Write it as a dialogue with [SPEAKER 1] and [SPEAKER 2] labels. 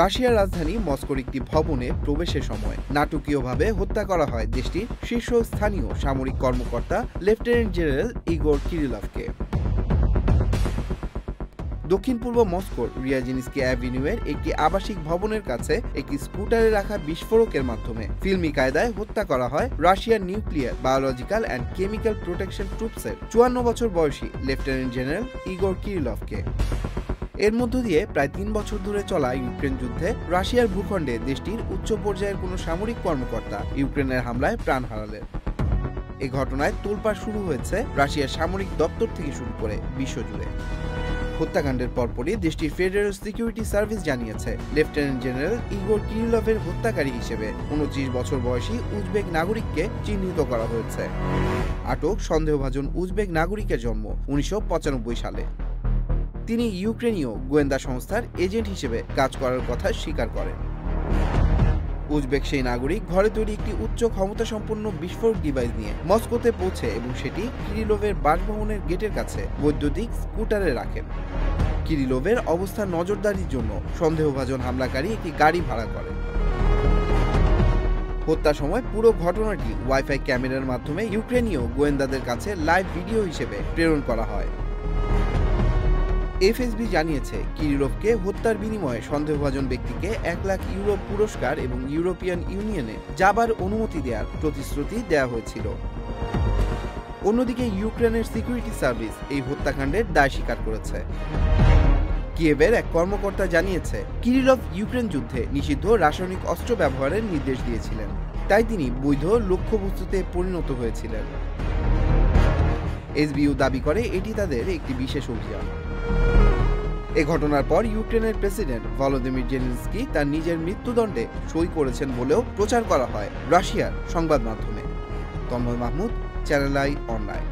[SPEAKER 1] রাশিয়ার রাজধানী মস্কোর একটি ভবনে প্রবেশের সময় নাটকীয়ভাবে হত্যা করা হয় দেশটির শীর্ষস্থানীয় সামরিক কর্মকর্তা লেফটেন্যান্ট জেনারেল ইগোর কিরিলভকে। দক্ষিণ পূর্ব মস্কোর রিয়াজিনস্কি অ্যাভিনিউয়ের একটি আবাসিক ভবনের কাছে একটি স্কুটারে রাখা বিস্ফোরকের মাধ্যমে ফিল্মি কায়দায় হত্যা করা হয় রাশিয়ার nuclear, biological and chemical protection ট্রুপসের 54 বছর বয়সী লেফটেন্যান্ট জেনারেল ইগোর কিরিলভকে। এর মধ্য দিয়ে প্রায় 3 বছর ধরে চলা ইউক্রেন যুদ্ধে রাশিয়ার ভূখণ্ডে দেশটির উচ্চ পর্যায়ের কোনো সামরিক কর্মকর্তা ইউক্রেনের হামলায় প্রাণ হারালেন। এই ঘটনায় তোলপাড় শুরু হয়েছে রাশিয়ার সামরিক দপ্তর থেকে শুরু করে বিশ্বজুড়ে। হত্যাকাণ্ডের পরপরই দেশটির ফেডারেল সিকিউরিটি সার্ভিস জানিয়েছে লেফটেন্যান্ট জেনারেল ইগোর কিরিলভের হত্যাকারী হিসেবে 29 বছর বয়সী উজবেক নাগরিককে চিহ্নিত করা হয়েছে। আটক সন্দেহভাজন উজবেক নাগরিকের জন্ম 1995 সালে। তিনি ইউক্রেনীয় গোয়েন্দা সংস্থার এজেন্ট হিসেবে কাজ করার কথা স্বীকার করেন। উজবেক সেই নাগরিক ঘরে তৈরি একটি উচ্চ ক্ষমতাসম্পন্ন বিস্ফোরক ডিভাইস নিয়ে মস্কোতে পৌঁছে এবং সেটি কিরিলভের বাসভবনের গেটের কাছে বৈদ্যুতিক স্কুটারে রাখেন। কিরিলভের অবস্থার নজরদারির জন্য সন্দেহভাজন হামলাকারী একটি গাড়ি ভাড়া করেন। হত্যার সময় পুরো ঘটনাটি ওয়াইফাই ক্যামেরার মাধ্যমে ইউক্রেনীয় গোয়েন্দাদের কাছে লাইভ ভিডিও হিসেবে প্রেরণ করা হয়। এফএসবি জানিয়েছে কিরিলভকে হত্যার বিনিময়ে সন্দেহভাজন ব্যক্তিকে 1 লাখ ইউরো পুরস্কার এবং ইউরোপিয়ান ইউনিয়নে যাবার অনুমতি দেওয়ার প্রতিশ্রুতি দেওয়া হয়েছিল। অন্যদিকে ইউক্রেনের সিকিউরিটি সার্ভিস এই হত্যাকাণ্ডের দায় স্বীকার করেছে। কিয়েভের এক কর্মকর্তা জানিয়েছে কিরিলভ ইউক্রেন যুদ্ধে নিষিদ্ধ রাসায়নিক অস্ত্র ব্যবহারের নির্দেশ দিয়েছিলেন, তাই তিনি বৈধ লক্ষ্যবস্তুতে পরিণত হয়েছিলেন। এসবিইউ দাবি করে এটি তাদের একটি বিশেষ অভিযান। এ ঘটনার পর ইউক্রেনের প্রেসিডেন্ট ভলোদিমির জেলেনস্কি তার নিজের মৃত্যুদণ্ডে সই করেছেন বলেও প্রচার করা হয় রাশিয়ার সংবাদ মাধ্যমে। তন্ময় মাহমুদ, চ্যানেল আই অনলাইন।